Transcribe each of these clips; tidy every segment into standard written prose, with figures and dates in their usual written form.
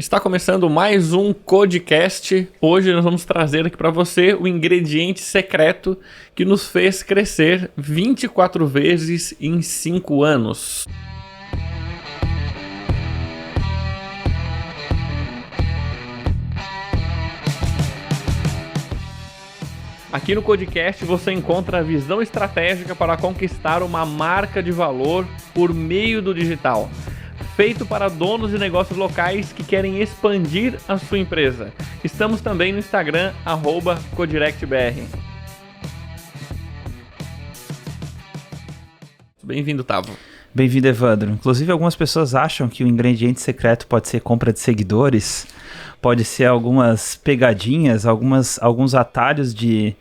Está começando mais um Codecast. Hoje nós vamos trazer aqui para você o ingrediente secreto que nos fez crescer 24 vezes em 5 anos. Aqui no Codecast você encontra a visão estratégica para conquistar uma marca de valor por meio do digital. Feito para donos de negócios locais que querem expandir a sua empresa. Estamos também no Instagram, @CodirectBR. Bem-vindo, Tavo. Bem-vindo, Evandro. Inclusive, algumas pessoas acham que o ingrediente secreto pode ser compra de seguidores, pode ser algumas pegadinhas, alguns atalhos de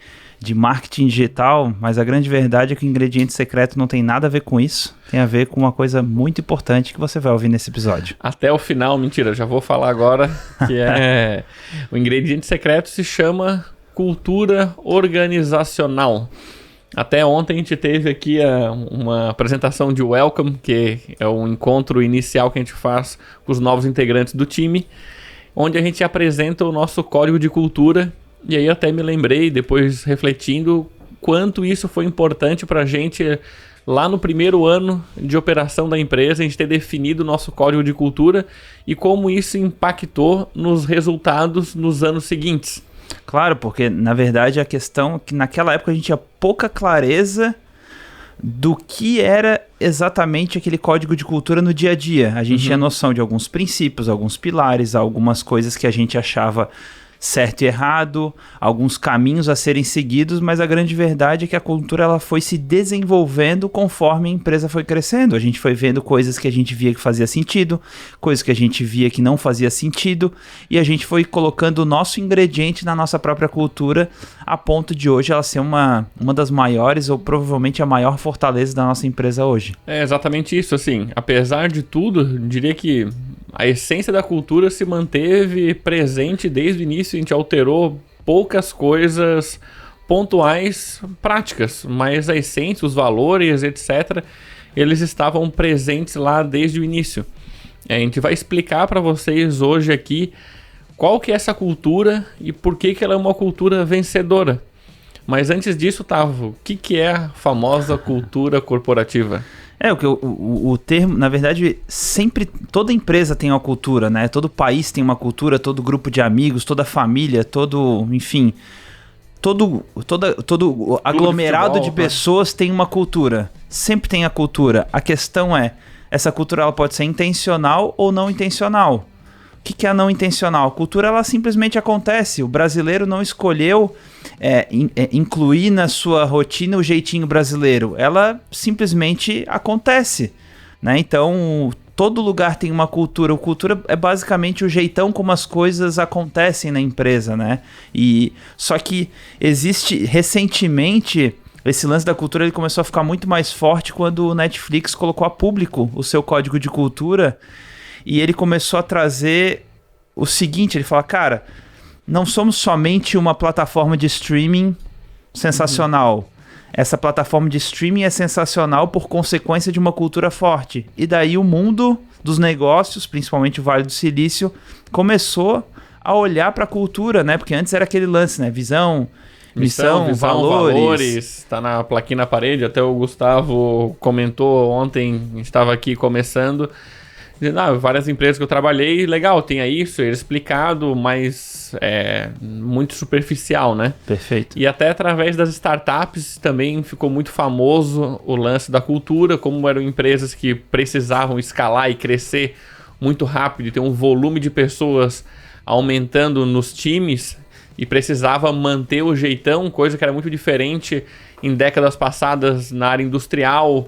marketing digital, mas a grande verdade é que o ingrediente secreto não tem nada a ver com isso, tem a ver com uma coisa muito importante que você vai ouvir nesse episódio. Até o final, mentira, já vou falar agora, que é o ingrediente secreto se chama cultura organizacional. Até ontem a gente teve aqui uma apresentação de Welcome, que é o encontro inicial que a gente faz com os novos integrantes do time, onde a gente apresenta o nosso código de cultura. E aí até me lembrei, depois refletindo, quanto isso foi importante para a gente lá no primeiro ano de operação da empresa, a gente ter definido o nosso código de cultura e como isso impactou nos resultados nos anos seguintes. Claro, porque na verdade a questão é que naquela época a gente tinha pouca clareza do que era exatamente aquele código de cultura no dia a dia. A gente tinha noção de alguns princípios, alguns pilares, algumas coisas que a gente achava certo e errado, alguns caminhos a serem seguidos, mas a grande verdade é que a cultura ela foi se desenvolvendo conforme a empresa foi crescendo. A gente foi vendo coisas que a gente via que fazia sentido, coisas que a gente via que não fazia sentido, e a gente foi colocando o nosso ingrediente na nossa própria cultura, a ponto de hoje ela ser uma das maiores, ou provavelmente a maior fortaleza da nossa empresa hoje. É exatamente isso, assim, apesar de tudo, eu diria que a essência da cultura se manteve presente desde o início. A gente alterou poucas coisas pontuais, práticas, mas a essência, os valores, etc., eles estavam presentes lá desde o início. A gente vai explicar para vocês hoje aqui qual que é essa cultura e por que ela é uma cultura vencedora. Mas antes disso, Tavo, o que é a famosa cultura corporativa? O termo, na verdade, sempre, toda empresa tem uma cultura, né? Todo país tem uma cultura, todo grupo de amigos, toda família, todo aglomerado de pessoas tem uma cultura. Sempre tem a cultura. A questão é, essa cultura ela pode ser intencional ou não intencional. O que é a não intencional? A cultura ela simplesmente acontece. O brasileiro não escolheu incluir na sua rotina o jeitinho brasileiro. Ela simplesmente acontece, né? Então, todo lugar tem uma cultura. A cultura é basicamente o jeitão como as coisas acontecem na empresa, né? Só que existe recentemente... Esse lance da cultura ele começou a ficar muito mais forte quando o Netflix colocou a público o seu código de cultura. E ele começou a trazer o seguinte, ele fala, cara, não somos somente uma plataforma de streaming sensacional. Essa plataforma de streaming é sensacional por consequência de uma cultura forte. E daí o mundo dos negócios, principalmente o Vale do Silício, começou a olhar para a cultura, né? Porque antes era aquele lance, né? Visão, missão, valores. Tá na plaquinha na parede, até o Gustavo comentou ontem, a gente estava aqui começando... várias empresas que eu trabalhei, legal, tem isso, ele explicado, mas é muito superficial, né? Perfeito. E até através das startups também ficou muito famoso o lance da cultura, como eram empresas que precisavam escalar e crescer muito rápido, e ter um volume de pessoas aumentando nos times, e precisava manter o jeitão, coisa que era muito diferente em décadas passadas na área industrial,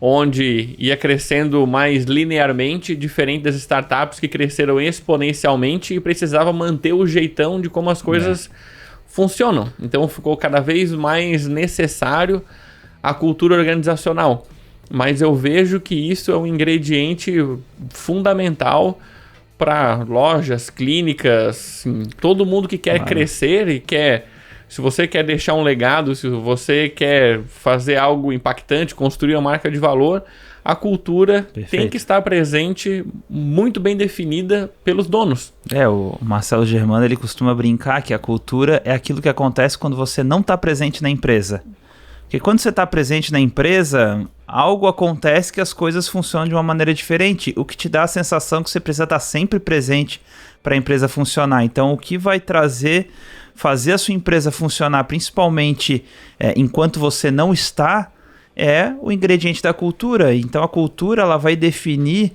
onde ia crescendo mais linearmente, diferente das startups que cresceram exponencialmente e precisava manter o jeitão de como as coisas funcionam. Então ficou cada vez mais necessário a cultura organizacional. Mas eu vejo que isso é um ingrediente fundamental para lojas, clínicas, assim, todo mundo que quer crescer e quer... Se você quer deixar um legado, se você quer fazer algo impactante, construir uma marca de valor, a cultura tem Perfeito. que estar presente, muito bem definida pelos donos. O Marcelo Germano, ele costuma brincar que a cultura é aquilo que acontece quando você não está presente na empresa. Porque quando você está presente na empresa, algo acontece que as coisas funcionam de uma maneira diferente, o que te dá a sensação que você precisa estar sempre presente para a empresa funcionar. Então, o que vai fazer a sua empresa funcionar, principalmente enquanto você não está, é o ingrediente da cultura. Então, a cultura ela vai definir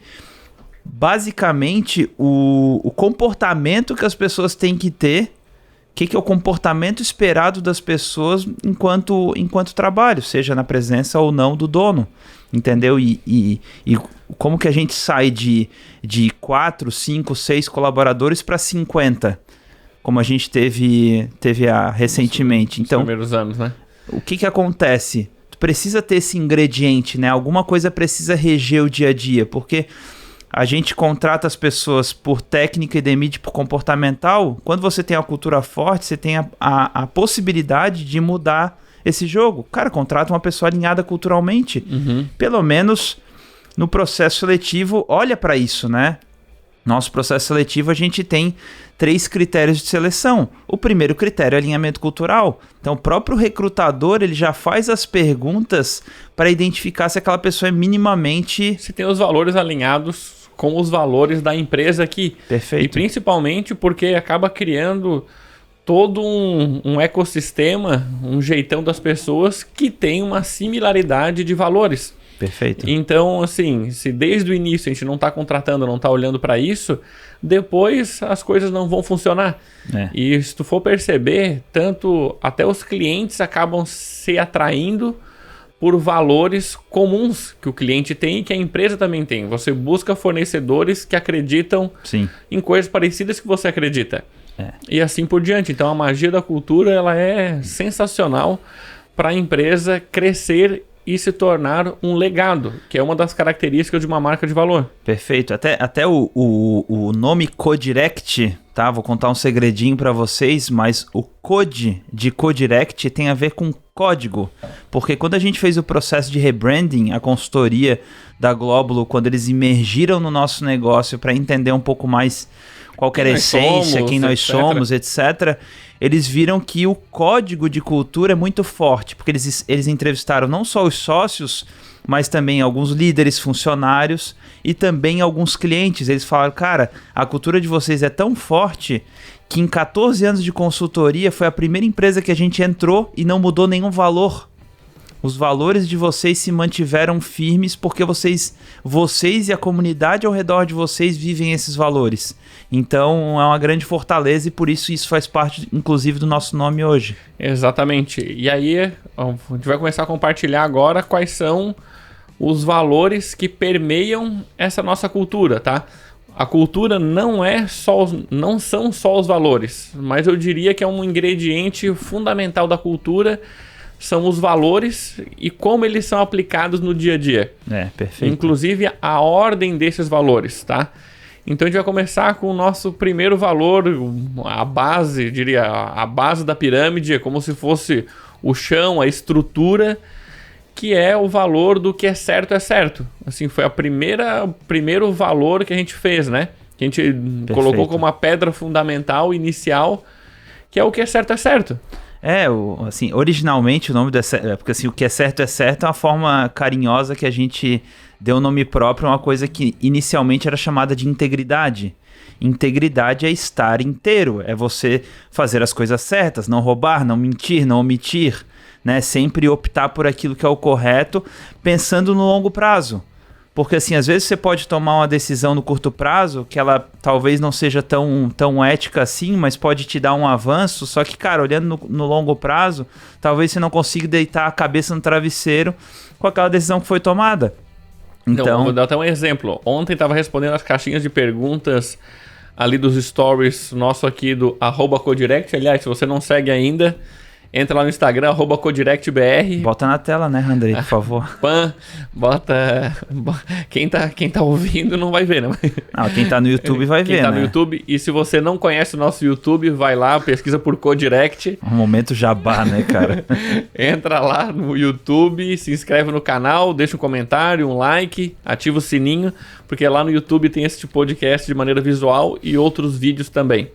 basicamente o comportamento que as pessoas têm que ter. O que é o comportamento esperado das pessoas enquanto trabalho, seja na presença ou não do dono, entendeu? E como que a gente sai de 4, 5, 6 colaboradores para 50, como a gente teve recentemente. Então, nos primeiros anos, né? O que acontece? Tu precisa ter esse ingrediente, né? Alguma coisa precisa reger o dia a dia, porque a gente contrata as pessoas por técnica e demite por comportamental. Quando você tem a cultura forte, você tem a possibilidade de mudar esse jogo. Cara, contrata uma pessoa alinhada culturalmente. Pelo menos no processo seletivo, olha para isso, né? Nosso processo seletivo, a gente tem 3 critérios de seleção. O primeiro critério é alinhamento cultural. Então, o próprio recrutador, ele já faz as perguntas para identificar se aquela pessoa é minimamente... Se tem os valores alinhados com os valores da empresa aqui. Perfeito. E principalmente porque acaba criando todo um ecossistema, um jeitão das pessoas que tem uma similaridade de valores. Perfeito. Então, assim, se desde o início a gente não está contratando, não está olhando para isso, depois as coisas não vão funcionar. E se tu for perceber, até os clientes acabam se atraindo por valores comuns que o cliente tem e que a empresa também tem. Você busca fornecedores que acreditam em coisas parecidas que você acredita. E assim por diante. Então, a magia da cultura ela é sensacional para a empresa crescer e se tornar um legado, que é uma das características de uma marca de valor. Perfeito. Até o nome Codirect, tá? Vou contar um segredinho para vocês, mas o code de Codirect tem a ver com código. Porque quando a gente fez o processo de rebranding, a consultoria da Glóbulo, quando eles imergiram no nosso negócio para entender um pouco mais qual que era a essência, quem nós somos, etc., eles viram que o código de cultura é muito forte, porque eles entrevistaram não só os sócios, mas também alguns líderes, funcionários e também alguns clientes. Eles falaram, cara, a cultura de vocês é tão forte que em 14 anos de consultoria foi a primeira empresa que a gente entrou e não mudou nenhum valor. Os valores de vocês se mantiveram firmes porque vocês e a comunidade ao redor de vocês vivem esses valores. Então é uma grande fortaleza e por isso faz parte, inclusive, do nosso nome hoje. Exatamente. E aí a gente vai começar a compartilhar agora quais são os valores que permeiam essa nossa cultura, tá? A cultura não são só os valores, mas eu diria que é um ingrediente fundamental da cultura. São os valores e como eles são aplicados no dia a dia. Perfeito. Inclusive a ordem desses valores, tá? Então a gente vai começar com o nosso primeiro valor, a base, a base da pirâmide, é como se fosse o chão, a estrutura, que é o valor do que é certo. Assim, foi o primeiro valor que a gente fez, né? Que a gente colocou como uma pedra fundamental inicial, que é o que é certo. Assim, originalmente o nome porque assim, o que é certo é uma forma carinhosa que a gente deu nome próprio a uma coisa que inicialmente era chamada de integridade. Integridade é estar inteiro, é você fazer as coisas certas, não roubar, não mentir, não omitir, né? Sempre optar por aquilo que é o correto, pensando no longo prazo. Porque assim, às vezes você pode tomar uma decisão no curto prazo que ela talvez não seja tão ética assim, mas pode te dar um avanço, só que, cara, olhando no longo prazo, talvez você não consiga deitar a cabeça no travesseiro com aquela decisão que foi tomada. Então, vou dar até um exemplo. Ontem estava respondendo as caixinhas de perguntas ali dos stories nosso aqui do @Codirect. Aliás, se você não segue ainda, Entra lá no Instagram, @codirectbr. Bota na tela, né, Andrei, por favor. Bota... Quem tá ouvindo não vai ver, né? Não, quem tá no YouTube vai ver, né? Quem tá no YouTube. E se você não conhece o nosso YouTube, vai lá, pesquisa por Codirect. Um momento jabá, né, cara? Entra lá no YouTube, se inscreve no canal, deixa um comentário, um like, ativa o sininho, porque lá no YouTube tem esse podcast de maneira visual e outros vídeos também.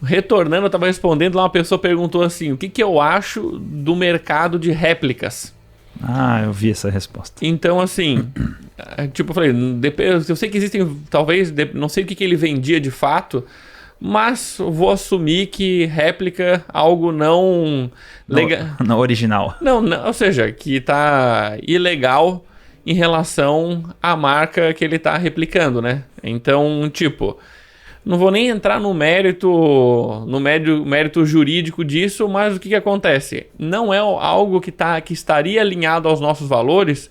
Retornando, eu estava respondendo lá, uma pessoa perguntou assim, o que eu acho do mercado de réplicas? Ah, eu vi essa resposta. Então, assim, tipo, eu falei, eu sei que existem, talvez, não sei o que ele vendia de fato, mas vou assumir que réplica algo não não original. Não, ou seja, que tá ilegal em relação à marca que ele tá replicando, né? Então, tipo, não vou nem entrar no mérito jurídico disso, mas o que acontece? Não é algo que estaria alinhado aos nossos valores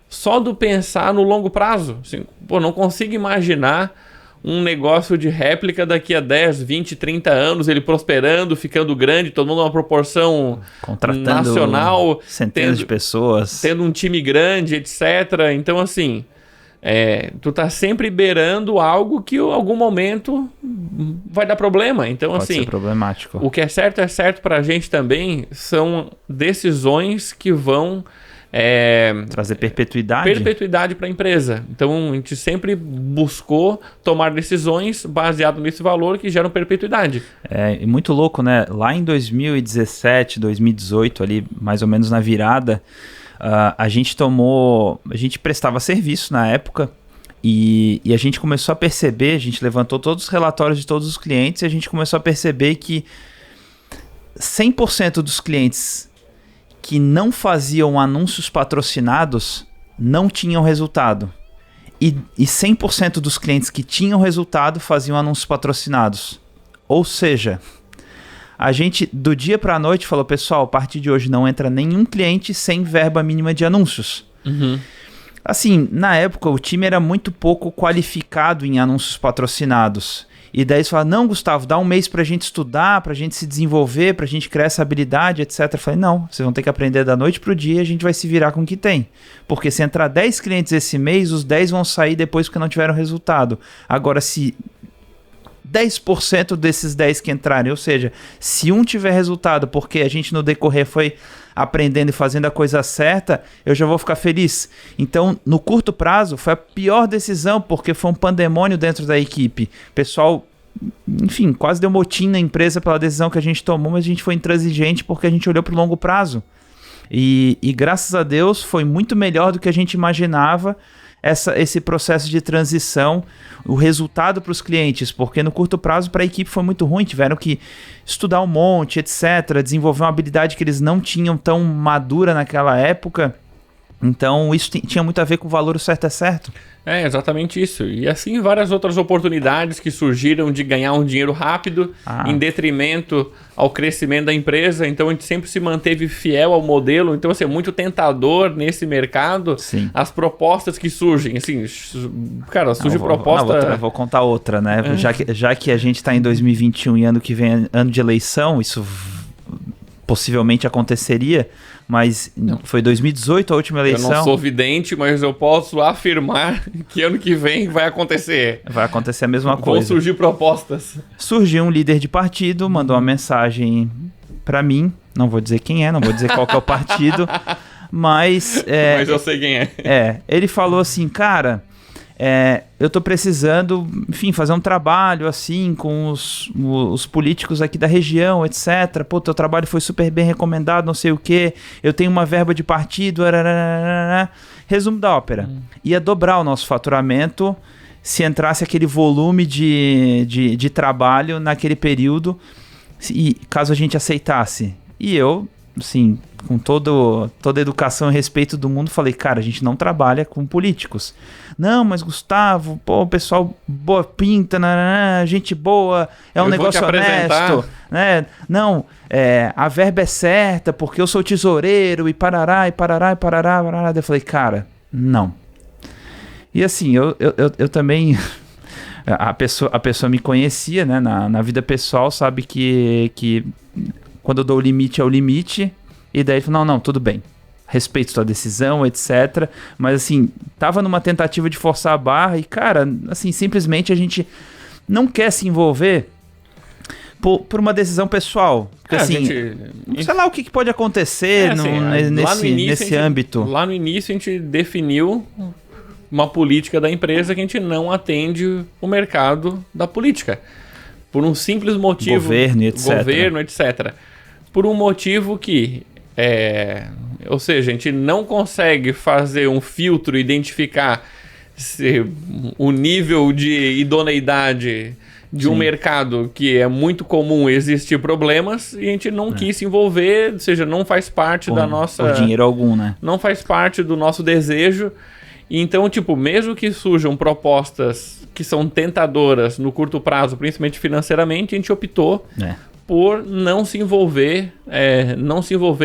só do pensar no longo prazo. Assim, não consigo imaginar um negócio de réplica daqui a 10, 20, 30 anos, ele prosperando, ficando grande, tomando uma proporção nacional, centenas de pessoas, tendo um time grande, etc. Então, assim, tu tá sempre beirando algo que em algum momento vai dar problema. Então, pode assim, ser problemático. O que é certo pra gente também são decisões que vão trazer perpetuidade para a empresa. Então a gente sempre buscou tomar decisões baseadas nesse valor que geram perpetuidade. É muito louco, né? Lá em 2017, 2018, ali mais ou menos na virada, a gente prestava serviço na época e a gente começou a perceber, a gente levantou todos os relatórios de todos os clientes e a gente começou a perceber que 100% dos clientes que não faziam anúncios patrocinados não tinham resultado. E 100% dos clientes que tinham resultado faziam anúncios patrocinados. Ou seja, a gente do dia para a noite falou, pessoal, a partir de hoje não entra nenhum cliente sem verba mínima de anúncios. Uhum. Assim, na época o time era muito pouco qualificado em anúncios patrocinados. E daí eles falaram, não, Gustavo, dá um mês pra gente estudar, pra gente se desenvolver, pra gente criar essa habilidade, etc. Eu falei, não, vocês vão ter que aprender da noite pro dia e a gente vai se virar com o que tem. Porque se entrar 10 clientes esse mês, os 10 vão sair depois porque não tiveram resultado. Agora, se 10% desses 10 que entrarem, ou seja, se um tiver resultado porque a gente no decorrer foi aprendendo e fazendo a coisa certa, eu já vou ficar feliz. Então, no curto prazo, foi a pior decisão, porque foi um pandemônio dentro da equipe. O pessoal, enfim, quase deu motim na empresa pela decisão que a gente tomou, mas a gente foi intransigente porque a gente olhou para o longo prazo. E graças a Deus foi muito melhor do que a gente imaginava esse processo de transição, o resultado para os clientes, porque no curto prazo para a equipe foi muito ruim, tiveram que estudar um monte, etc., desenvolver uma habilidade que eles não tinham tão madura naquela época. Então isso tinha muito a ver com o valor, o certo é certo. É exatamente isso. E assim várias outras oportunidades que surgiram de ganhar um dinheiro rápido em detrimento ao crescimento da empresa. Então a gente sempre se manteve fiel ao modelo. Então assim, é muito tentador nesse mercado. Sim. As propostas que surgem. Assim, cara, surge proposta... Eu vou contar outra, né? Já que a gente está em 2021 e ano que vem é ano de eleição, isso possivelmente aconteceria, mas foi 2018 a última eleição. Eu não sou vidente, mas eu posso afirmar que ano que vem vai acontecer. Vai acontecer a mesma coisa. Vão surgir propostas. Surgiu um líder de partido, mandou uma mensagem para mim, não vou dizer quem é, não vou dizer qual que é o partido, mas... mas eu sei quem é. Ele falou assim, cara... eu tô precisando, enfim, fazer um trabalho assim com os políticos aqui da região, etc. Pô, teu trabalho foi super bem recomendado, não sei o quê. Eu tenho uma verba de partido. Resumo da ópera. Ia dobrar o nosso faturamento se entrasse aquele volume de trabalho naquele período, e caso a gente aceitasse. E eu, assim, com toda a educação e respeito do mundo, falei, cara, a gente não trabalha com políticos. Não, mas Gustavo, pô, pessoal boa pinta, gente boa, é um negócio honesto, né? Não, a verba é certa, porque eu sou tesoureiro, e parará, e parará, e parará, e parará. Eu falei, cara, não. E assim, eu também... A pessoa me conhecia, né, na vida pessoal, sabe que quando eu dou o limite é o limite, e daí ele falou, não, tudo bem, respeito sua decisão, etc. Mas assim, tava numa tentativa de forçar a barra e, cara, assim, simplesmente a gente não quer se envolver por uma decisão pessoal. Porque assim, sei lá o que pode acontecer nesse âmbito. Lá no início a gente definiu uma política da empresa que a gente não atende o mercado da política. Por um simples motivo. Governo, etc. Por um motivo que... ou seja, a gente não consegue fazer um filtro, identificar o nível de idoneidade de um mercado que é muito comum existir problemas e a gente não quis se envolver, ou seja, não faz parte da nossa... Por dinheiro algum, né? Não faz parte do nosso desejo. Então, tipo, mesmo que surjam propostas que são tentadoras no curto prazo, principalmente financeiramente, a gente optou por não se envolver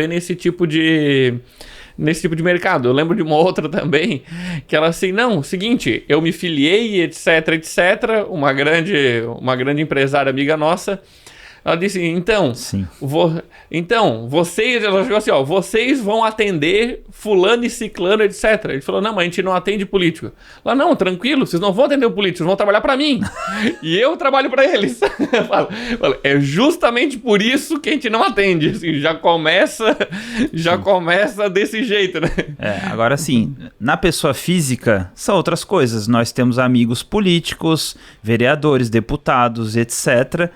nesse tipo de mercado. Eu lembro de uma outra também, que ela assim, não, seguinte, eu me filiei, etc, uma grande empresária amiga nossa, ela disse, então, vocês, ela chegou assim, ó, vocês vão atender fulano e ciclano, etc. Ele falou, não, mas a gente não atende político. Ela, não, tranquilo, vocês não vão atender o político, vocês vão trabalhar pra mim. E eu trabalho pra eles. É justamente por isso que a gente não atende. Assim, já começa desse jeito, né? Agora sim, na pessoa física, são outras coisas. Nós temos amigos políticos, vereadores, deputados, etc.,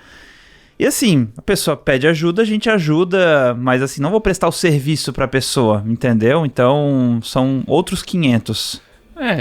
e assim, a pessoa pede ajuda, a gente ajuda, mas assim, não vou prestar o serviço pra pessoa, entendeu? Então, são outros 500.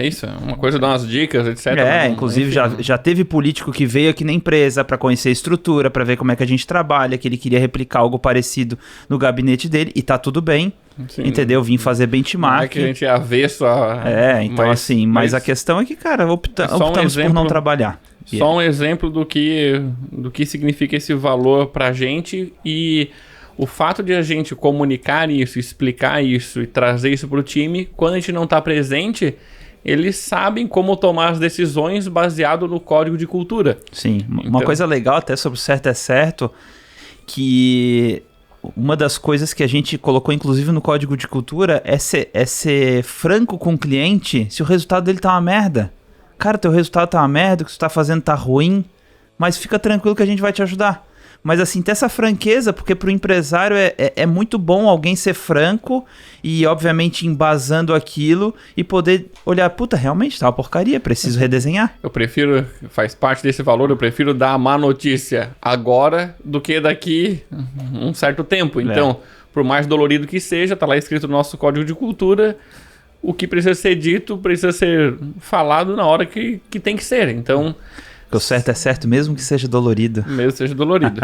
Isso, uma coisa dá umas dicas, etc. Inclusive já teve político que veio aqui na empresa pra conhecer a estrutura, pra ver como é que a gente trabalha, que ele queria replicar algo parecido no gabinete dele, e tá tudo bem, entendeu? Vim fazer benchmark. Não é que a gente é avesso a... então mas a questão é que, cara, optamos por não trabalhar. Só um exemplo do que significa esse valor pra gente, e o fato de a gente comunicar isso, explicar isso e trazer isso pro time, quando a gente não tá presente, eles sabem como tomar as decisões baseado no código de cultura. Sim, uma coisa legal até sobre o certo é certo, que uma das coisas que a gente colocou inclusive no código de cultura é ser franco com o cliente se o resultado dele tá uma merda. Cara, teu resultado tá uma merda, o que você tá fazendo tá ruim, mas fica tranquilo que a gente vai te ajudar. Mas assim, ter essa franqueza, porque pro empresário é muito bom alguém ser franco e obviamente embasando aquilo e poder olhar, puta, realmente tá uma porcaria, preciso redesenhar. Eu prefiro, faz parte desse valor, eu prefiro dar a má notícia agora do que daqui um certo tempo. Então, por mais dolorido que seja, tá lá escrito no nosso código de cultura, o que precisa ser dito, precisa ser falado na hora que tem que ser. Então... Porque o certo é certo, mesmo que seja dolorido. Mesmo que seja dolorido.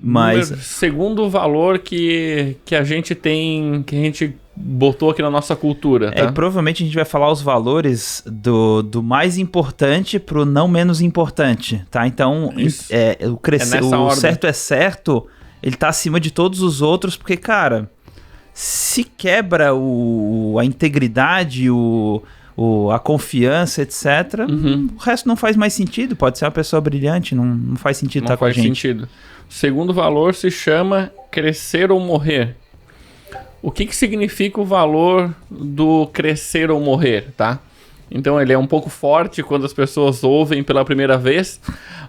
Mas... Segundo valor que a gente tem, que a gente botou aqui na nossa cultura. Tá? E provavelmente a gente vai falar os valores do mais importante pro não menos importante, tá? Então, o certo é certo, ele tá acima de todos os outros, porque, cara... Se quebra a integridade, a confiança, etc., o resto não faz mais sentido. Pode ser uma pessoa brilhante, não faz sentido estar com a gente. Não faz sentido. O segundo valor se chama crescer ou morrer. O que significa o valor do crescer ou morrer, tá? Então ele é um pouco forte quando as pessoas ouvem pela primeira vez,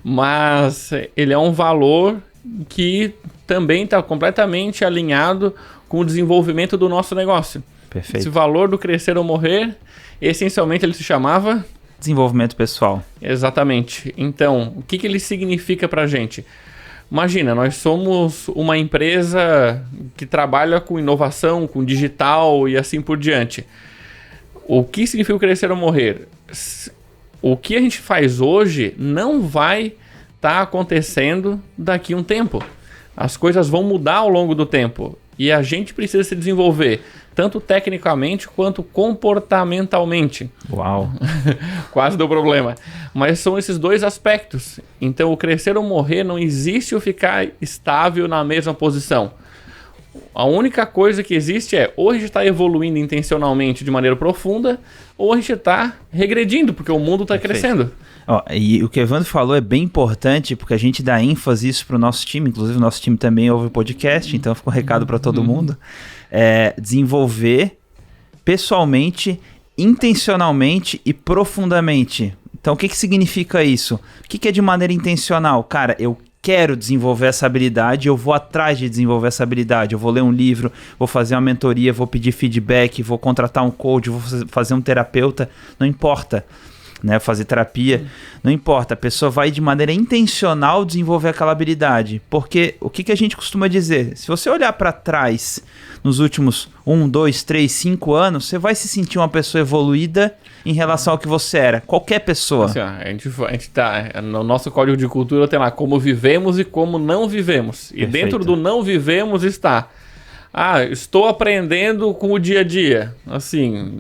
mas ele é um valor que também está completamente alinhado com o desenvolvimento do nosso negócio. Perfeito. Esse valor do crescer ou morrer, essencialmente ele se chamava... Desenvolvimento pessoal. Exatamente. Então, o que ele significa pra gente? Imagina, nós somos uma empresa que trabalha com inovação, com digital e assim por diante. O que significa o crescer ou morrer? O que a gente faz hoje não vai estar acontecendo daqui a um tempo. As coisas vão mudar ao longo do tempo. E a gente precisa se desenvolver, tanto tecnicamente quanto comportamentalmente. Uau! Quase deu problema. Mas são esses dois aspectos. Então, o crescer ou morrer, não existe o ficar estável na mesma posição. A única coisa que existe é, ou a gente está evoluindo intencionalmente de maneira profunda, ou a gente está regredindo, porque o mundo está crescendo. Ó, e o que o Evandro falou é bem importante, porque a gente dá ênfase isso para o nosso time, inclusive o nosso time também ouve o podcast, então fica um recado para todo mundo. Desenvolver pessoalmente, intencionalmente e profundamente. Então, o que significa isso? O que é de maneira intencional? Cara, eu quero desenvolver essa habilidade, eu vou atrás de desenvolver essa habilidade, eu vou ler um livro, vou fazer uma mentoria, vou pedir feedback, vou contratar um coach, vou fazer um terapeuta, não importa, né? Fazer terapia, não importa, a pessoa vai de maneira intencional desenvolver aquela habilidade, porque o que a gente costuma dizer? Se você olhar para trás nos últimos 1, 2, 3, 5 anos, você vai se sentir uma pessoa evoluída em relação ao que você era. Qualquer pessoa. Assim, ó, a gente tá... No nosso código de cultura tem lá como vivemos e como não vivemos. E dentro do não vivemos está... estou aprendendo com o dia a dia. Assim,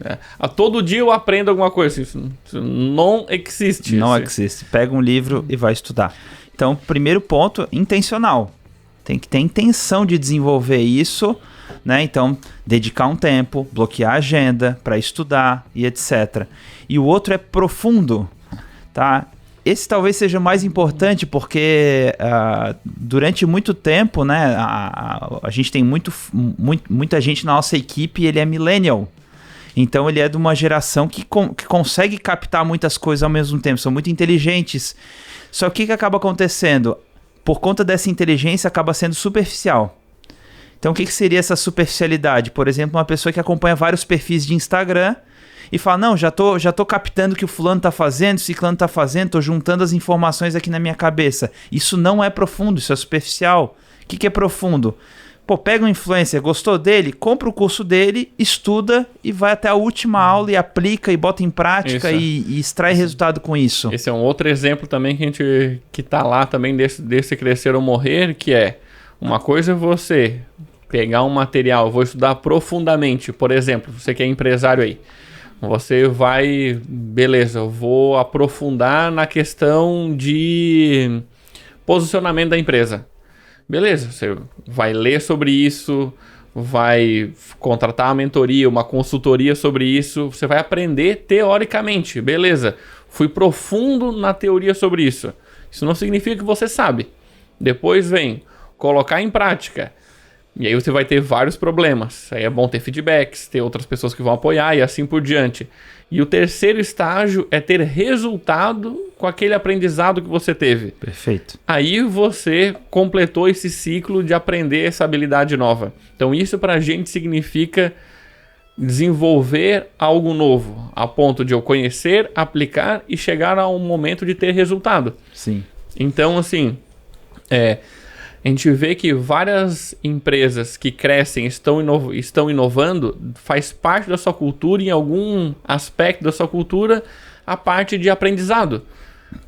todo dia eu aprendo alguma coisa. Isso não existe. Não existe. Pega um livro e vai estudar. Então, primeiro ponto, intencional. Tem que ter intenção de desenvolver isso, né? Então, dedicar um tempo, bloquear a agenda para estudar e etc. E o outro é profundo, tá? Esse talvez seja o mais importante porque durante muito tempo, né, a gente tem muita gente na nossa equipe e ele é millennial. Então ele é de uma geração que consegue captar muitas coisas ao mesmo tempo, são muito inteligentes. Só que o que acaba acontecendo? Por conta dessa inteligência acaba sendo superficial. Então o que seria essa superficialidade? Por exemplo, uma pessoa que acompanha vários perfis de Instagram e fala, não, já tô captando o que o fulano tá fazendo, o ciclano tá fazendo, tô juntando as informações aqui na minha cabeça. Isso não é profundo, isso é superficial. O que é profundo? Pô, pega um influencer, gostou dele, compra o curso dele, estuda e vai até a última aula e aplica e bota em prática e extrai resultado com isso. Esse é um outro exemplo também que tá lá também desse crescer ou morrer, que é uma coisa é você pegar um material, vou estudar profundamente, por exemplo, você que é empresário aí, você vai, beleza, eu vou aprofundar na questão de posicionamento da empresa. Beleza, você vai ler sobre isso, vai contratar uma mentoria, uma consultoria sobre isso, você vai aprender teoricamente, beleza. Fui profundo na teoria sobre isso. Isso não significa que você sabe. Depois vem colocar em prática. E aí você vai ter vários problemas. Aí é bom ter feedbacks, ter outras pessoas que vão apoiar e assim por diante. E o terceiro estágio é ter resultado com aquele aprendizado que você teve. Perfeito. Aí você completou esse ciclo de aprender essa habilidade nova. Então isso pra gente significa desenvolver algo novo, a ponto de eu conhecer, aplicar e chegar a um momento de ter resultado. Sim. Então, assim, a gente vê que várias empresas que crescem, estão inovando, faz parte da sua cultura, em algum aspecto da sua cultura, a parte de aprendizado.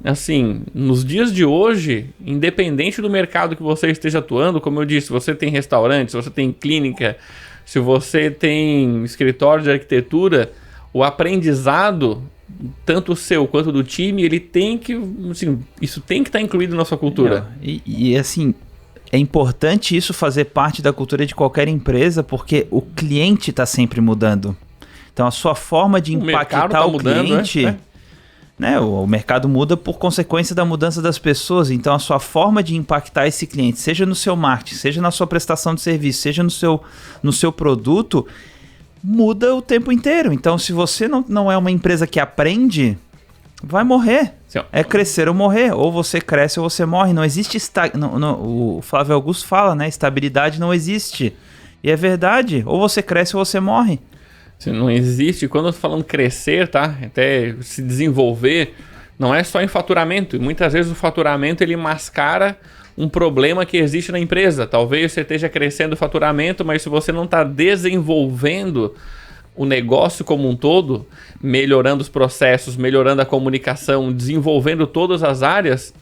Assim, nos dias de hoje, independente do mercado que você esteja atuando, como eu disse, você tem restaurante, se você tem clínica, se você tem escritório de arquitetura, o aprendizado, tanto o seu quanto do time, ele tem que, assim, isso tem que estar incluído na sua cultura. E assim, é importante isso fazer parte da cultura de qualquer empresa, porque o cliente está sempre mudando. Então a sua forma de impactar o cliente, né? O mercado muda por consequência da mudança das pessoas. Então a sua forma de impactar esse cliente, seja no seu marketing, seja na sua prestação de serviço, seja no seu produto, muda o tempo inteiro. Então se você não é uma empresa que aprende, vai morrer. Sim. É crescer ou morrer. Ou você cresce ou você morre. Não existe... o Flávio Augusto fala, né? Estabilidade não existe. E é verdade. Ou você cresce ou você morre. Não existe. Quando eu tô falando crescer, tá? Até se desenvolver, não é só em faturamento. E muitas vezes o faturamento ele mascara um problema que existe na empresa. Talvez você esteja crescendo o faturamento, mas se você não está desenvolvendo o negócio como um todo, melhorando os processos, melhorando a comunicação, desenvolvendo todas as áreas,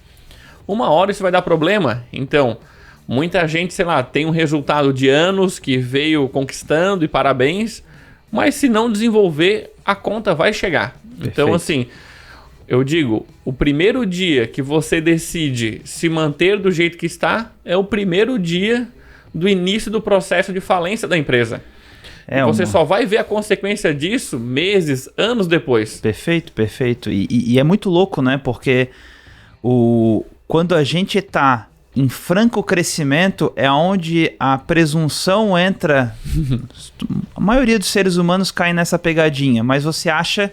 uma hora isso vai dar problema. Então, muita gente, sei lá, tem um resultado de anos que veio conquistando e parabéns, mas se não desenvolver, a conta vai chegar. Perfeito. Então, assim, eu digo, o primeiro dia que você decide se manter do jeito que está, é o primeiro dia do início do processo de falência da empresa. E você só vai ver a consequência disso meses, anos depois. Perfeito, perfeito. E é muito louco, né? Porque quando a gente tá em franco crescimento é onde a presunção entra. A maioria dos seres humanos cai nessa pegadinha, mas você acha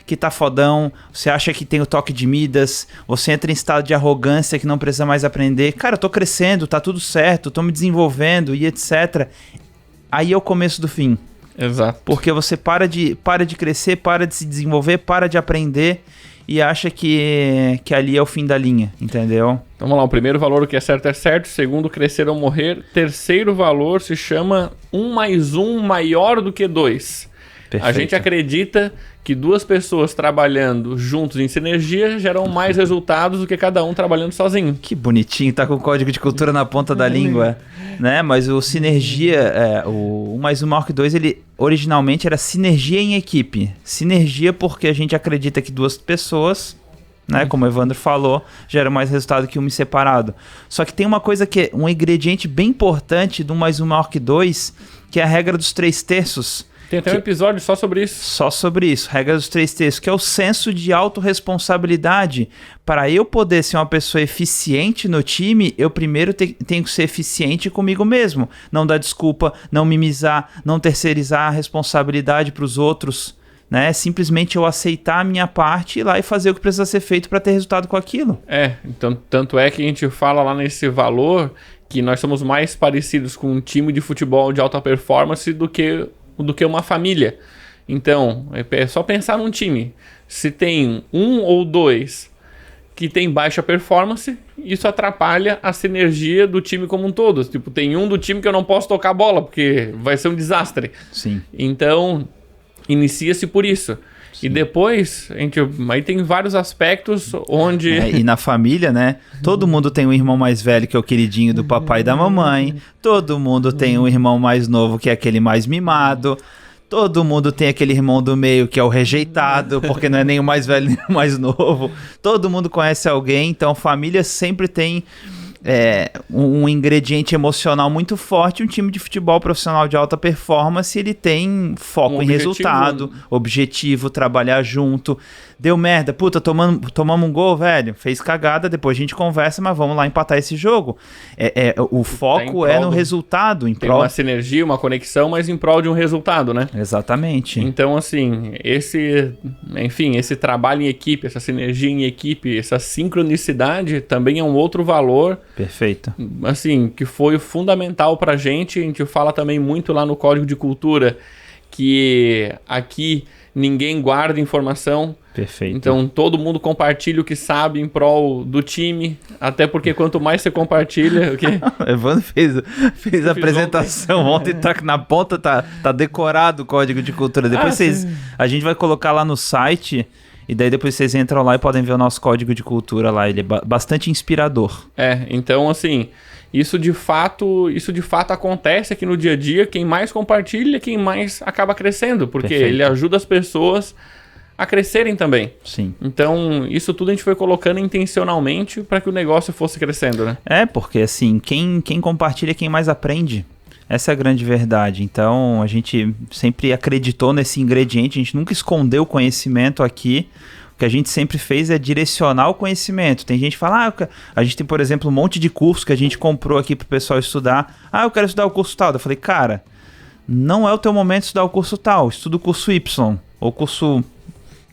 que tá fodão, você acha que tem o toque de Midas, você entra em estado de arrogância que não precisa mais aprender. Cara, eu tô crescendo, tá tudo certo, tô me desenvolvendo e etc. Aí é o começo do fim. Exato. Porque você para de crescer, para de se desenvolver, para de aprender e acha que ali é o fim da linha, entendeu? Então vamos lá, o primeiro valor, o que é certo, segundo, crescer ou morrer. Terceiro valor se chama 1 mais 1 maior do que 2. Perfeito. A gente acredita que duas pessoas trabalhando juntos em sinergia geram mais resultados do que cada um trabalhando sozinho. Que bonitinho, tá com o código de cultura na ponta da língua, né? Mas o sinergia, o 1 mais 1 maior que 2, ele originalmente era sinergia em equipe. Sinergia porque a gente acredita que duas pessoas, né, como o Evandro falou, geram mais resultado que uma separado. Só que tem uma coisa que é um ingrediente bem importante do 1 mais 1 maior que 2, que é a regra dos 3/3. Tem até um episódio só sobre isso. Só sobre isso, regra dos 3/3, que é o senso de autorresponsabilidade. Para eu poder ser uma pessoa eficiente no time, eu primeiro tenho que ser eficiente comigo mesmo. Não dar desculpa, não mimizar, não terceirizar a responsabilidade para os outros, né? Simplesmente eu aceitar a minha parte, ir lá e fazer o que precisa ser feito para ter resultado com aquilo. Então, tanto é que a gente fala lá nesse valor que nós somos mais parecidos com um time de futebol de alta performance do que uma família. Então, é só pensar num time. Se tem 1 ou 2 que tem baixa performance, isso atrapalha a sinergia do time como um todo. Tipo, tem um do time que eu não posso tocar a bola, porque vai ser um desastre. Sim. Então, inicia-se por isso. Sim. E depois, aí tem vários aspectos onde... E na família, né? Todo mundo tem um irmão mais velho que é o queridinho do papai e da mamãe. Todo mundo tem um irmão mais novo que é aquele mais mimado. Todo mundo tem aquele irmão do meio que é o rejeitado, porque não é nem o mais velho nem o mais novo. Todo mundo conhece alguém, então família sempre tem... um ingrediente emocional muito forte. Um time de futebol profissional de alta performance, ele tem foco em resultado, objetivo, trabalhar junto. Deu merda, puta, tomamos um gol, velho, fez cagada, depois a gente conversa, mas vamos lá empatar esse jogo. O foco no resultado. Tem uma sinergia, uma conexão, mas em prol de um resultado, né? Exatamente. Então, assim, esse trabalho em equipe, essa sinergia em equipe, essa sincronicidade também é um outro valor. Perfeito. Assim, que foi fundamental pra gente. A gente fala também muito lá no Código de Cultura que aqui ninguém guarda informação. Perfeito. Então todo mundo compartilha o que sabe em prol do time, até porque quanto mais você compartilha... O quê? Evandro fez a apresentação ontem, tá na ponta, tá decorado o Código de Cultura. Depois a gente vai colocar lá no site... E daí depois vocês entram lá e podem ver o nosso código de cultura lá. Ele é bastante inspirador. Então assim, isso de fato acontece aqui no dia a dia. Quem mais compartilha, quem mais acaba crescendo. Porque ele ajuda as pessoas a crescerem também. Sim. Então isso tudo a gente foi colocando intencionalmente para que o negócio fosse crescendo, né? Porque assim, quem compartilha é quem mais aprende. Essa é a grande verdade. Então, a gente sempre acreditou nesse ingrediente, a gente nunca escondeu o conhecimento aqui. O que a gente sempre fez é direcionar o conhecimento. Tem gente que fala, a gente tem, por exemplo, um monte de curso que a gente comprou aqui para o pessoal estudar. Eu quero estudar o curso tal. Eu falei, cara, não é o teu momento de estudar o curso tal. Estuda o curso Y ou curso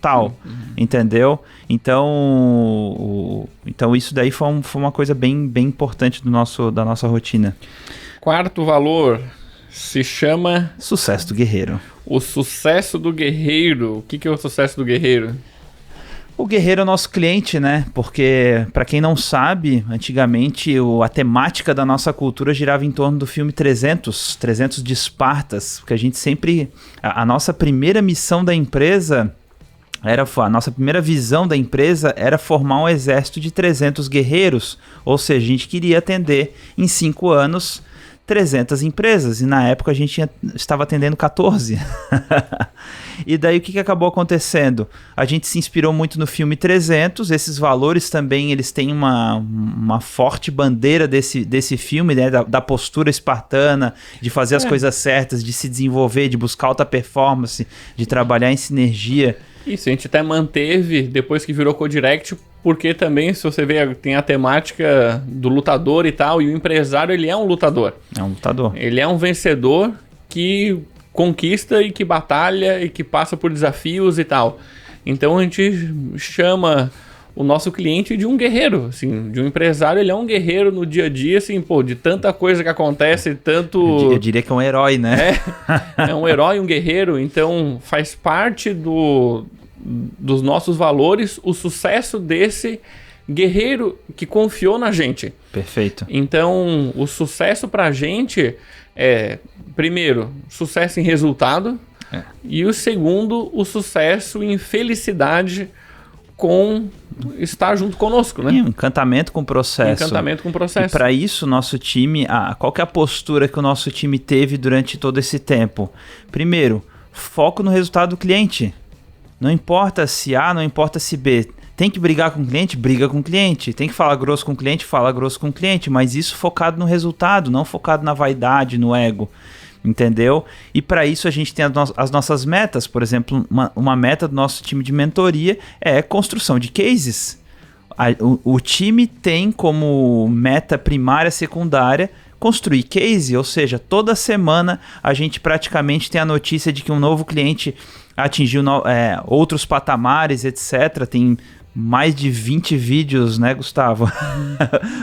tal, entendeu? Então isso daí foi uma coisa bem, bem importante da nossa rotina. Quarto valor se chama... Sucesso do guerreiro. O sucesso do guerreiro. O que é o sucesso do guerreiro? O guerreiro é o nosso cliente, né? Porque, para quem não sabe, antigamente a temática da nossa cultura girava em torno do filme 300 de Espartas, porque a gente sempre... A nossa primeira missão da empresa... A nossa primeira visão da empresa era formar um exército de 300 guerreiros, ou seja, a gente queria atender em 5 anos 300 empresas, e na época a gente estava atendendo 14. E daí o que acabou acontecendo? A gente se inspirou muito no filme 300, esses valores também, eles têm uma forte bandeira desse filme, né? Da postura espartana, de fazer as coisas certas, de se desenvolver, de buscar alta performance, de trabalhar em sinergia. Isso, a gente até manteve depois que virou Codirect, porque também, se você ver, tem a temática do lutador e tal, e o empresário, ele é um lutador. É um lutador. Ele é um vencedor que conquista e que batalha e que passa por desafios e tal. Então a gente chama o nosso cliente de um guerreiro, assim, de um empresário. Ele é um guerreiro no dia a dia, assim, pô, de tanta coisa que acontece, tanto... Eu diria que é um herói, né? É um herói, um guerreiro. Então faz parte dos nossos valores o sucesso desse guerreiro que confiou na gente. Perfeito. Então o sucesso pra gente é, primeiro, sucesso em resultado, e o segundo, o sucesso em felicidade com estar junto conosco, né? Encantamento com o processo. Encantamento com o processo. E para isso, nosso time, qual que é a postura que o nosso time teve durante todo esse tempo? Primeiro, foco no resultado do cliente. Não importa se A, não importa se B. Tem que brigar com o cliente? Briga com o cliente. Tem que falar grosso com o cliente? Fala grosso com o cliente. Mas isso focado no resultado, não focado na vaidade, no ego. Entendeu? E para isso a gente tem as nossas metas. Por exemplo, uma meta do nosso time de mentoria é construção de cases. O time tem como meta primária, secundária, construir case, ou seja, toda semana a gente praticamente tem a notícia de que um novo cliente atingiu outros patamares, etc. Tem mais de 20 vídeos, né, Gustavo?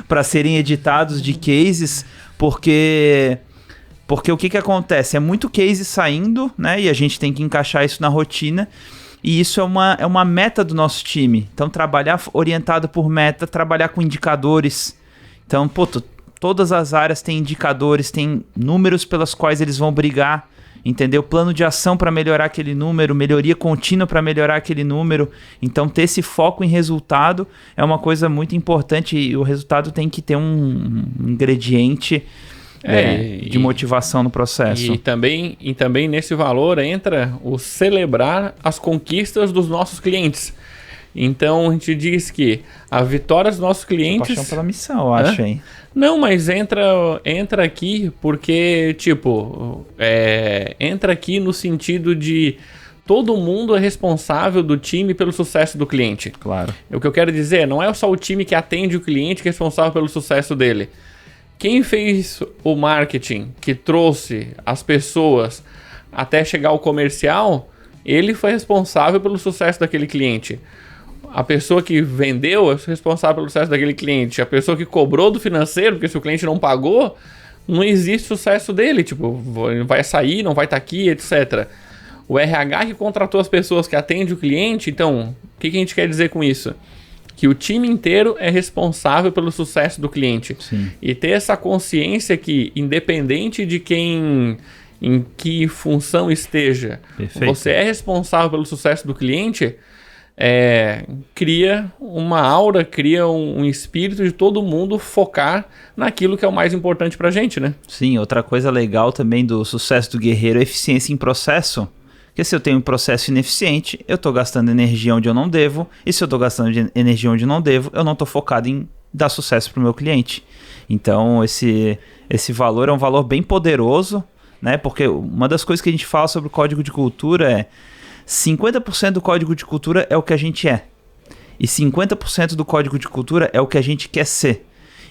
Para serem editados de cases, porque o que acontece? É muito case saindo, né? E a gente tem que encaixar isso na rotina. E isso é uma meta do nosso time. Então, trabalhar orientado por meta, trabalhar com indicadores. Então, todas as áreas têm indicadores, têm números pelos quais eles vão brigar, entendeu? Plano de ação para melhorar aquele número, melhoria contínua para melhorar aquele número. Então, ter esse foco em resultado é uma coisa muito importante, e o resultado tem que ter um ingrediente de motivação no processo. E também nesse valor entra o celebrar as conquistas dos nossos clientes. Então a gente diz que a vitória dos nossos clientes... Paixão pela missão, eu acho, hein? Não, mas entra aqui porque, entra aqui no sentido de todo mundo é responsável do time pelo sucesso do cliente. Claro. O que eu quero dizer, não é só o time que atende o cliente que é responsável pelo sucesso dele. Quem fez o marketing, que trouxe as pessoas até chegar ao comercial, ele foi responsável pelo sucesso daquele cliente. A pessoa que vendeu é responsável pelo sucesso daquele cliente. A pessoa que cobrou do financeiro, porque se o cliente não pagou, não existe sucesso dele. Vai sair, não vai estar aqui, etc. O RH que contratou as pessoas que atendem o cliente, então, o que a gente quer dizer com isso? Que o time inteiro é responsável pelo sucesso do cliente. Sim. E ter essa consciência que, independente de quem, em que função esteja, Perfeito. Você é responsável pelo sucesso do cliente, cria uma aura, cria um espírito de todo mundo focar naquilo que é o mais importante pra gente, né? Sim, outra coisa legal também do sucesso do guerreiro é eficiência em processo. Porque se eu tenho um processo ineficiente, eu estou gastando energia onde eu não devo. E se eu estou gastando energia onde eu não devo, eu não estou focado em dar sucesso para o meu cliente. Então, esse valor é um valor bem poderoso, né? Porque uma das coisas que a gente fala sobre o código de cultura é 50% do código de cultura é o que a gente é. E 50% do código de cultura é o que a gente quer ser.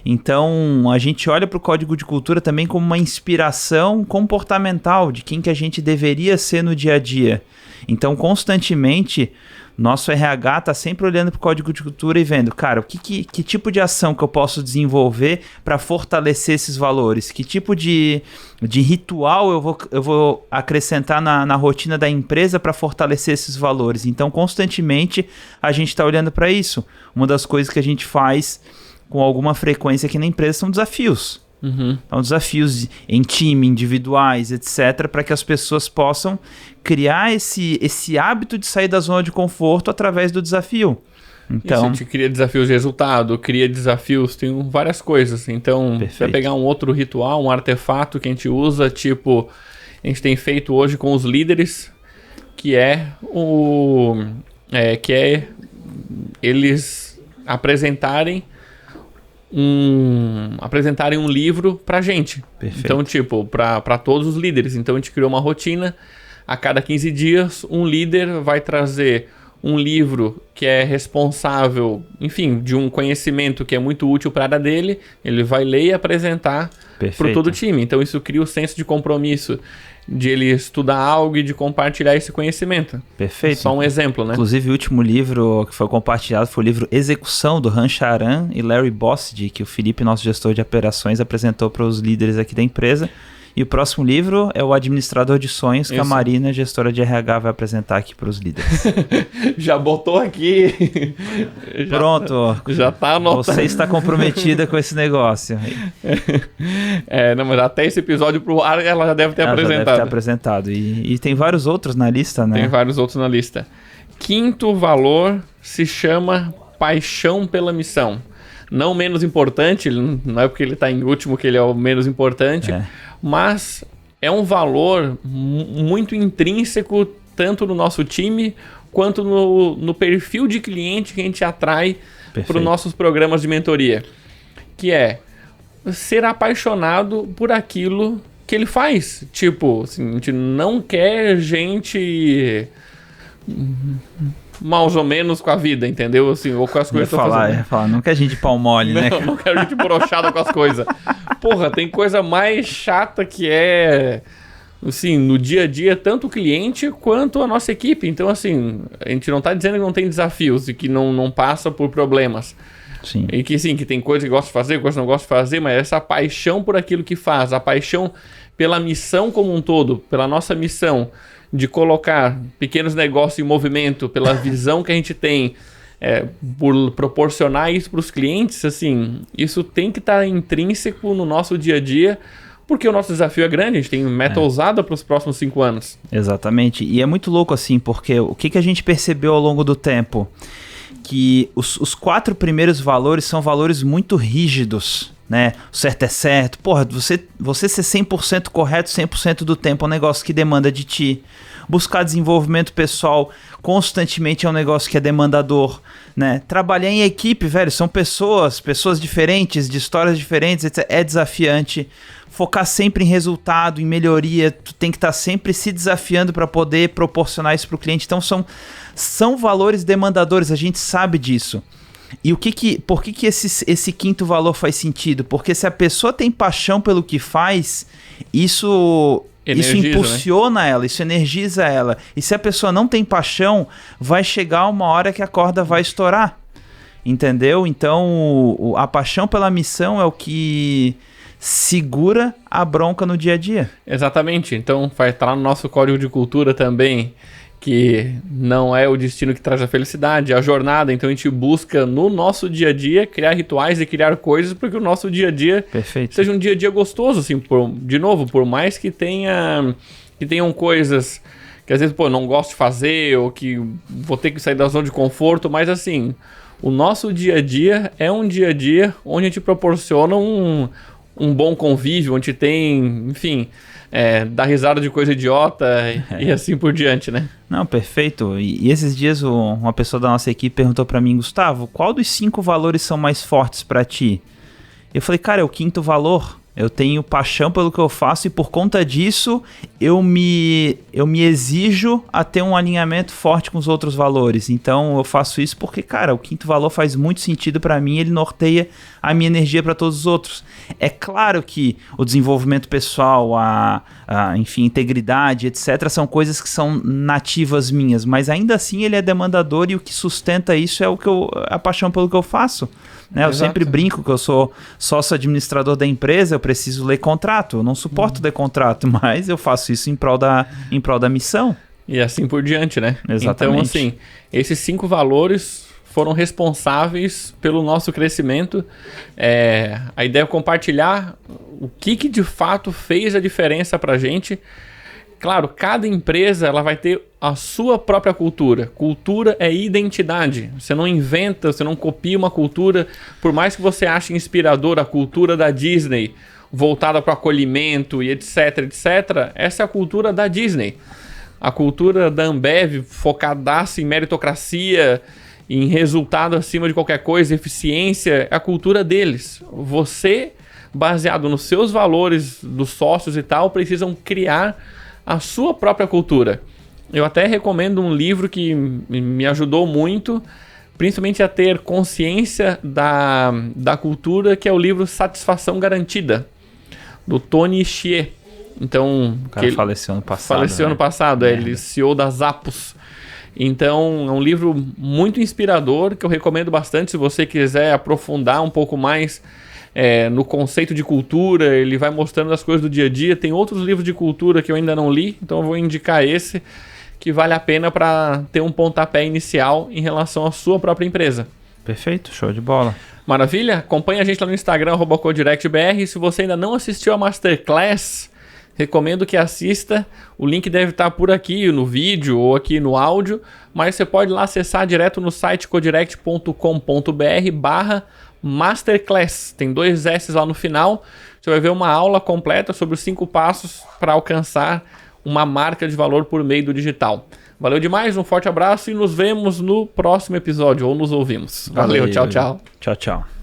Então, a gente olha para o código de cultura também como uma inspiração comportamental de quem que a gente deveria ser no dia a dia. Então, constantemente, nosso RH está sempre olhando para o código de cultura e vendo, cara, que tipo de ação que eu posso desenvolver para fortalecer esses valores? Que tipo de ritual eu vou acrescentar na rotina da empresa para fortalecer esses valores? Então, constantemente, a gente está olhando para isso. Uma das coisas que a gente faz com alguma frequência aqui na empresa são desafios. Uhum. Então, desafios em time, individuais, etc., para que as pessoas possam criar esse hábito de sair da zona de conforto através do desafio. Então, a gente cria desafios de resultado, cria desafios, tem várias coisas. Então, Perfeito. você vai pegar um outro ritual, um artefato que a gente usa, tipo, a gente tem feito hoje com os líderes, que é eles apresentarem um livro pra gente. Perfeito. Então, tipo, pra todos os líderes. Então, a gente criou uma rotina. A cada 15 dias, um líder vai trazer um livro que é responsável, enfim, de um conhecimento que é muito útil para a área dele. Ele vai ler e apresentar para todo o time. Então, isso cria o senso de compromisso de ele estudar algo e de compartilhar esse conhecimento. Perfeito. Só um exemplo, né? Inclusive, o último livro que foi compartilhado foi o livro Execução, do Han Charan e Larry Bossidy, que o Felipe, nosso gestor de operações, apresentou para os líderes aqui da empresa. E o próximo livro é o Administrador de Sonhos, que a Marina, gestora de RH, vai apresentar aqui para os líderes. Já botou aqui. Pronto. Já tá anotado. Você está comprometida com esse negócio. Não, mas até esse episódio pro ar ela já deve ter apresentado. Já deve ter apresentado. E tem vários outros na lista, né? Tem vários outros na lista. Quinto valor se chama paixão pela missão. Não menos importante, não é porque ele está em último que ele é o menos importante, mas é um valor muito intrínseco tanto no nosso time quanto no perfil de cliente que a gente atrai para os nossos programas de mentoria, que é ser apaixonado por aquilo que ele faz. Tipo, assim, a gente não quer gente mais ou menos com a vida, entendeu? Assim, ou com as coisas que eu tô fazendo. Não quer gente pau mole, né? Não quero gente broxada com as coisas. Porra, tem coisa mais chata que é, assim, no dia a dia, tanto o cliente quanto a nossa equipe. Então, assim, a gente não tá dizendo que não tem desafios e que não passa por problemas. Sim. E que sim, que tem coisa que gosta de fazer, coisa que não gosta de fazer, mas essa paixão por aquilo que faz, a paixão pela missão como um todo, pela nossa missão de colocar pequenos negócios em movimento, pela visão que a gente tem, por proporcionar isso para os clientes, assim, isso tem que estar intrínseco no nosso dia a dia, porque o nosso desafio é grande, a gente tem meta ousada para os próximos 5 anos. Exatamente, e é muito louco assim, porque o que a gente percebeu ao longo do tempo? Que os 4 primeiros valores são valores muito rígidos, né? O certo é certo. Porra, você ser 100% correto 100% do tempo é um negócio que demanda de ti. Buscar desenvolvimento pessoal constantemente é um negócio que é demandador, né? Trabalhar em equipe, velho, são pessoas diferentes, de histórias diferentes, etc. É desafiante. Focar sempre em resultado, em melhoria, tu tem que estar sempre se desafiando para poder proporcionar isso para o cliente. Então são valores demandadores, a gente sabe disso. E por que esse quinto valor faz sentido? Porque se a pessoa tem paixão pelo que faz, isso impulsiona, né? Ela, isso energiza ela. E se a pessoa não tem paixão, vai chegar uma hora que a corda vai estourar. Entendeu? Então a paixão pela missão é o que segura a bronca no dia a dia. Exatamente. Então vai estar lá no nosso código de cultura também, que não é o destino que traz a felicidade, é a jornada. Então a gente busca no nosso dia a dia criar rituais e criar coisas para que o nosso dia a dia seja um dia a dia gostoso, assim, por mais que tenham coisas que às vezes, não gosto de fazer, ou que vou ter que sair da zona de conforto, mas assim, o nosso dia a dia é um dia a dia onde a gente proporciona um bom convívio, onde tem, enfim, dar risada de coisa idiota e assim por diante, né? Não, perfeito. E esses dias uma pessoa da nossa equipe perguntou pra mim, Gustavo, qual dos 5 valores são mais fortes pra ti? Eu falei, cara, é o quinto valor. Eu tenho paixão pelo que eu faço e por conta disso eu me exijo a ter um alinhamento forte com os outros valores. Então eu faço isso porque, cara, o quinto valor faz muito sentido para mim, ele norteia a minha energia para todos os outros. É claro que o desenvolvimento pessoal, enfim, integridade, etc., são coisas que são nativas minhas, mas ainda assim ele é demandador e o que sustenta isso é a paixão pelo que eu faço. Né? Eu sempre brinco que eu sou sócio administrador da empresa, eu preciso ler contrato, eu não suporto ler contrato, mas eu faço isso em prol da missão. E assim por diante, né? Exatamente. Então, assim, esses 5 valores foram responsáveis pelo nosso crescimento. A ideia é compartilhar o que de fato fez a diferença pra gente. claro, cada empresa ela vai ter a sua própria cultura. Cultura é identidade. Você não inventa, você não copia uma cultura. Por mais que você ache inspiradora a cultura da Disney, voltada para o acolhimento e etc, etc, essa é a cultura da Disney. A cultura da Ambev, focadaça em meritocracia, em resultado acima de qualquer coisa, eficiência, é a cultura deles. Você, baseado nos seus valores dos sócios e tal, precisam criar a sua própria cultura. Eu até recomendo um livro que me ajudou muito, principalmente a ter consciência da cultura, que é o livro Satisfação Garantida, do Tony Hsieh. Então, o cara faleceu ano passado. Faleceu ano passado, ele CEO da Zappos. Então, é um livro muito inspirador, que eu recomendo bastante se você quiser aprofundar um pouco mais no conceito de cultura. Ele vai mostrando as coisas do dia a dia. Tem outros livros de cultura que eu ainda não li, então eu vou indicar esse, que vale a pena para ter um pontapé inicial em relação à sua própria empresa. Perfeito, show de bola. Maravilha? Acompanhe a gente lá no Instagram, @codirectbr. Se você ainda não assistiu a Masterclass, recomendo que assista. O link deve estar por aqui no vídeo ou aqui no áudio, mas você pode lá acessar direto no site codirect.com.br/masterclass. Tem 2 S lá no final. Você vai ver uma aula completa sobre os 5 passos para alcançar uma marca de valor por meio do digital. Valeu demais, um forte abraço e nos vemos no próximo episódio, ou nos ouvimos. Valeu, tchau, tchau. Tchau, tchau.